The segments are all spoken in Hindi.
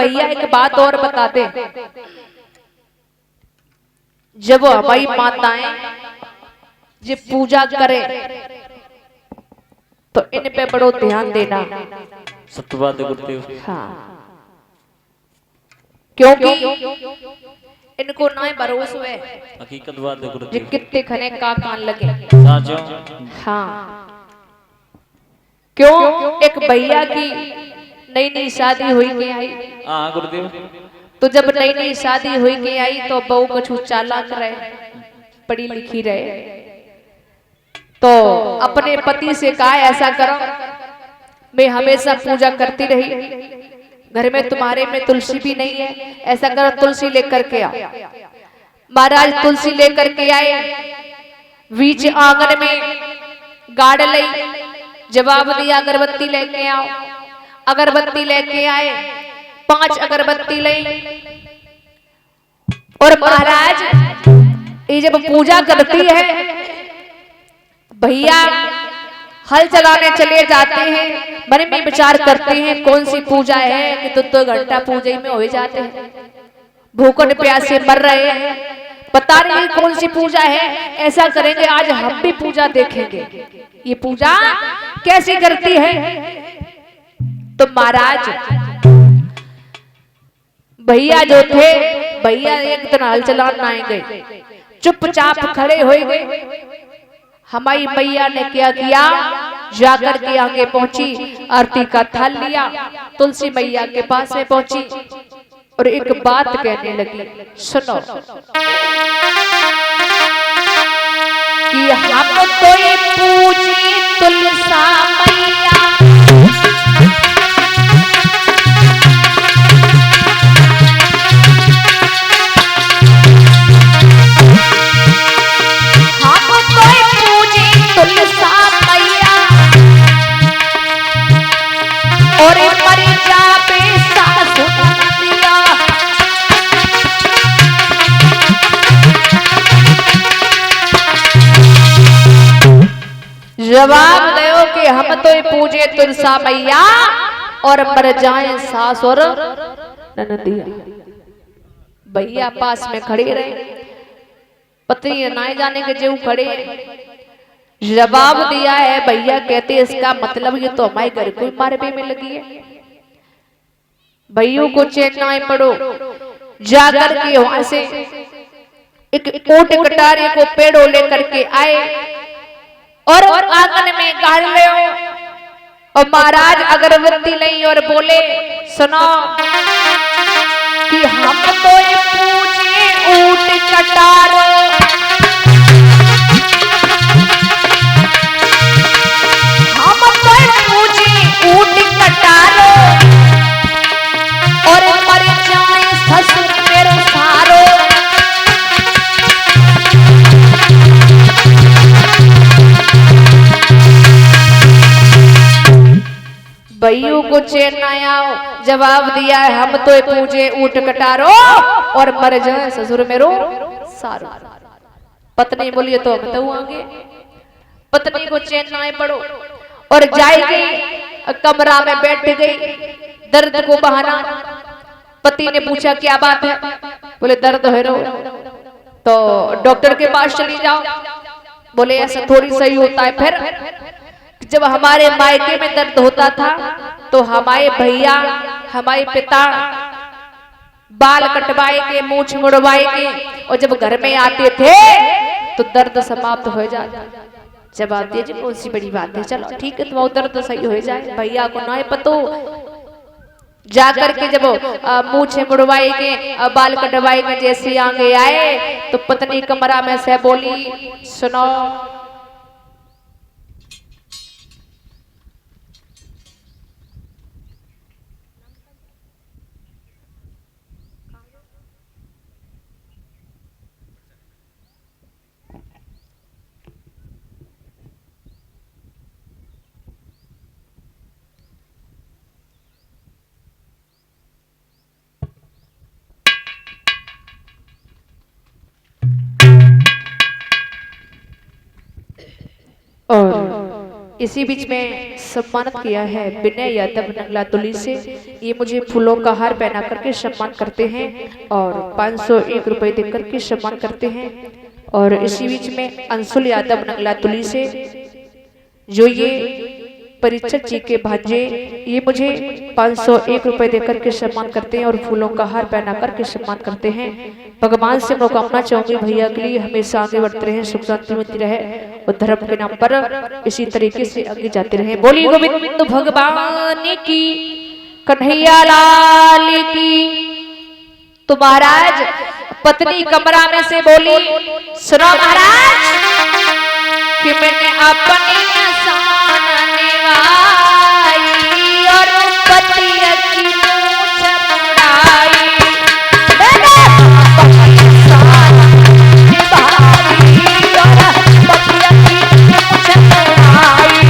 भैया एक बात और बता दे, जब हमारी माताएं जब पूजा करे तो इन पे बड़ो ध्यान देना। सत्यवाद गुरुदेव। हाँ, क्योंकि इनको ना भरोसा है हकीकत बात है जो गुरुदेव। कितने खने का कान लगे। साचो। हाँ, क्यों? एक भैया की नई नई शादी हुई के आई। हाँ गुरुदेव। तो जब नई नई शादी हुई के आई तो बहू कछु चालाक रहे, पढ़ी लिखी रहे, तो अपने पति से कहा ऐसा करो, मैं हमेशा पूजा करती रही, घर में तुम्हारे में तुलसी भी नहीं है, ऐसा करो तुलसी लेकर के आओ। महाराज तुलसी लेकर के आए, बीच आंगन में गाड़ ली, जवाब दिया अगरबत्ती लेके आओ। अगरबत्ती लेके आए, 5 अगरबत्ती ली, और महाराज ये जब पूजा करती है, भैया हल चलाने चले जाते हैं, मन में विचार करते हैं कौन सी पूजा है कि 2 घंटा पूजा में हो जाते हैं, भूखन प्यासे मर रहे हैं, पता नहीं कौन सी पूजा है। ऐसा करेंगे आज हम भी पूजा देखेंगे, ये पूजा कैसी करती है। तो महाराज भैया जो थे, भैया एक दिन हल चलाने आए गए, चुपचाप खड़े हो गए। हमारी मैया ने क्या किया, जाकर के आगे पहुंची, आरती का थाल लिया, तुलसी मैया के पास में पहुंची और एक बात कहने लगी, सुनो कि हम तो ये पूजी तुलसा मैया, और मरी जावे सासु दिया। जवाब दो कि हम तो पूजे तुलसा मैया और मर जाए सास और ननदिया। भैया पास में खड़े रहे, पत्नी ना जाने के जो खड़े। जवाब दिया है भैया, कहते इसका मतलब ये तो हमारे घर को मारे पे में लगी है। भैया को चैन ना पड़ो, जाकर के वहां से एक ऊंट कटारे को पेड़ों लेकर के आए और आंगन में गाड़ ले। और महाराज अगरबत्ती ली और बोले, सुनो कि हम तो ये पूजे ऊंट कटारो, ऊंट कटारो और मर जाए ससुर मेरो सारो। भैया को चैन ना आओ, जवाब दिया है हम तो पूजे ऊंट कटारो और मर जाए ससुर मेरो सारो। पत्नी बोलिए तो हम तो आगे, पत्नी को चैन ना पड़ो और जाएगी, कमरा में बैठ गई, दर्द को बहाना। पति ने पूछा क्या बात है, बोले दर्द है रो, तो डॉक्टर के पास चली जाओ। बोले ऐसा थोड़ी सही होता है। फिर जब हमारे मायके में दर्द होता था तो हमारे भैया हमारे पिता बाल कटवाए के, मूछ मुड़वाए के, और जब घर में आते थे तो दर्द समाप्त हो जाता। जवाब दिया जी कौन सी बड़ी बात है, चलो ठीक है तो दर्द सही हो जाए। भैया को ना पतो, जाकर के जब मूछे मुड़वाए के, बाल कटवाए के जैसे आगे आए तो पत्नी कमरा में से बोली, सुनो और इसी बीच में सम्मानित किया है विनय यादव नंगला तुली से। ये मुझे फूलों का हार पहना करके सम्मान करते हैं और 501 रुपए देकर के सम्मान करते हैं। और इसी बीच में अंशुल यादव नंगला तुली से जो ये परीक्षक जी के भांजे, ये मुझे 501 रुपए देकर के सम्मान करते हैं और फूलों का हार पहना करके सम्मान करते हैं। भगवान से मनोकामना चाहूंगी भैया के लिए हमेशा आगे बढ़ते रहे, सुख शांति मिलती रहे और धर्म के नाम पर इसी तरीके से आगे जाते रहे। बोली गोविंद भगवान की, कन्हैया लाल की। तो महाराज पत्नी कमरा में से बोली, सुनो महाराज कि मैंने अपनी और पतिया की मूंछ मुड़ाई, मैंने अपनी और पतिया की मूंछ मुड़ाई।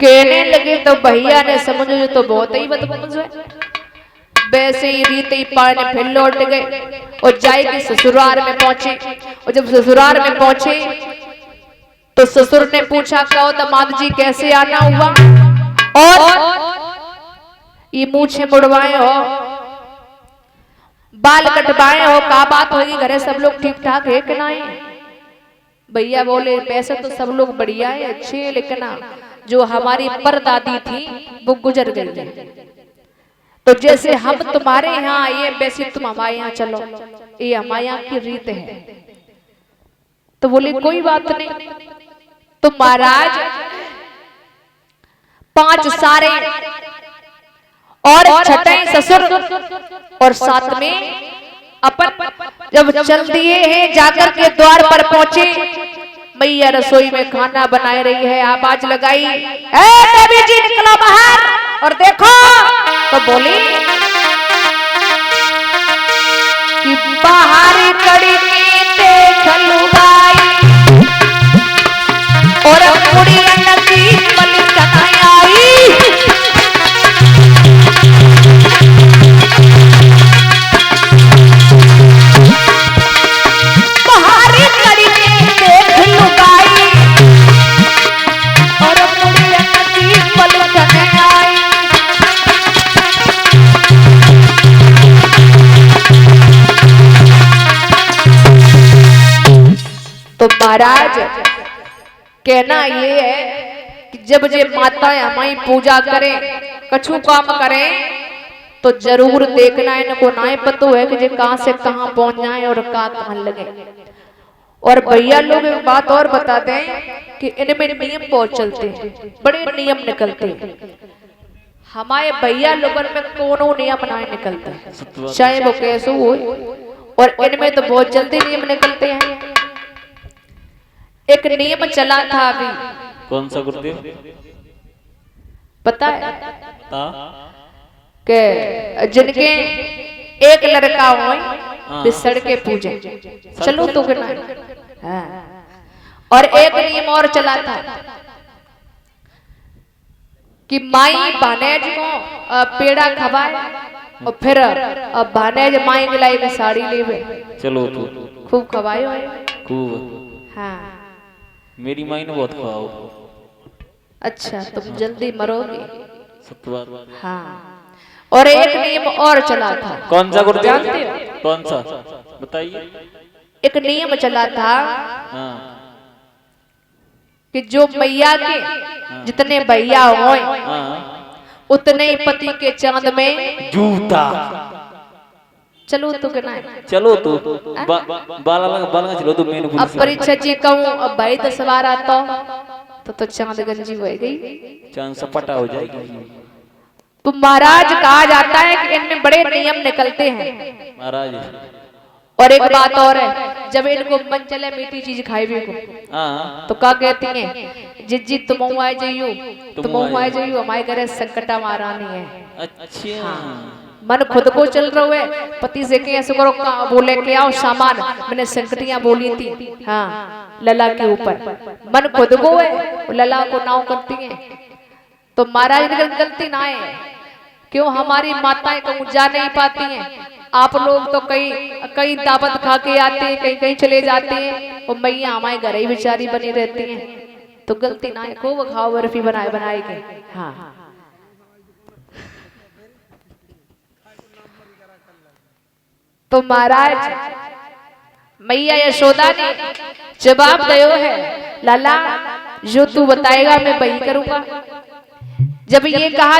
कहने लगे तो भैया ने समझो जो तो बहुत ही बदतमीज है। वैसे ही रीति पाने फिर लौट गए और जाके ससुराल में पहुंचे। और जब ससुराल में पहुंचे तो ससुर ने पूछा, कहो दामाद जी कैसे आना हुआ और ये मूछें मुड़वाए हो, बाल कटवाए हो, क्या बात होगी, घरे सब लोग ठीक ठाक है कि नहीं? भैया बोले, पैसे तो सब लोग बढ़िया है, अच्छे है, लेकिन जो हमारी परदादी थी वो गुजर गई, तो जैसे हम तुम्हारे यहाँ आए वैसे तुम हमारे यहाँ चलो, ये हमारे यहाँ की रीत है। तो बोले कोई बात नहीं। तो महाराज 5 सारे और छठे ससुर और साथ में अपन जब चल दिए हैं, जाकर के द्वार पर पहुंचे। मैया रसोई में खाना बना रही है, आवाज लगाई, ए देवी जी निकलो बाहर और देखो। तो बोली कि बाहर कड़ी देख लुगाई और पूरी नदी मलिक आई। तो महाराज कहना ये है कि जब जे माताएं हमारी पूजा करें, कछु काम करें, तो जरूर देखना इनको ना पता है कि जे कहां से कहां पहुंच जाए और कहां लगे। और भैया लोग एक बात और बताते हैं कि इनमें नियम बहुत चलते हैं, बड़े नियम निकलते हैं। हमारे भैया लोगन में कोनो नियम ना निकलता, चाहे वो कैसे हो, और इनमें तो बहुत जल्दी नियम निकलते हैं। एक नियम चला था अभी। कौन सा गुरुदेव? पता है कि जिनके एक लड़का हो बिसड़ के पूजे, चलो तो करना। और एक नियम और चला था कि माई भानेज को पेड़ा खवाए और फिर भानेज माई के लाई साड़ी लेवे, चलो तो खूब खवाए हो खूब। हाँ मेरी माई ने बहुत खवाओ। अच्छा तुम जल्दी मरोगे। सत्य। हाँ और एक नियम और चला था। कौन सा गुरुदेव? जानते हो? कौन सा बताइए। एक नियम चला था हाँ। कि जो मैया के जितने भैया हो उतने ही पति के चांद में जूता। चलो तो कहना है, चलो तो बाला चलो तो मेनू। अब परीक्षा जी कहूँ अब भाई 10 बार आता तो चांद गंजी हो गई, चांद सपाटा हो जाएगी। तो महाराज कहा जाता है कि इनमें बड़े नियम निकलते हैं। महाराज और एक बात और है, जब इनको मन चले मीठी चीज खाए भी को हाँ तो क्या कहती हैं, जिज्जी तुम आए जाइयो, तुम आए जाइयो, हमारे घरे संकटा महारानी है। अच्छा मन खुद को चल रहा है, पति से के ऐसे करो बोले के आओ सामान, मैंने संकटियां बोली थी हाँ लला के ऊपर, मन खुद को है लला को नाव करती है। तो महाराज गलती ना है, क्यों हमारी माताएं कहूँ जा नहीं पाती हैं, आप लोग तो कई दावत खा के आते हैं, कहीं कहीं चले जाते हैं, और मैया हमारे घर ही बेचारी बनी रहती हैं। तो गलती ना है, खूब खाओ बर्फी बनाए बनाए के। हाँ तो महाराज मैया यशोदा ने जवाब दियो है, लाला जो तू बताएगा मैं वही करूंगा। जब ये कहा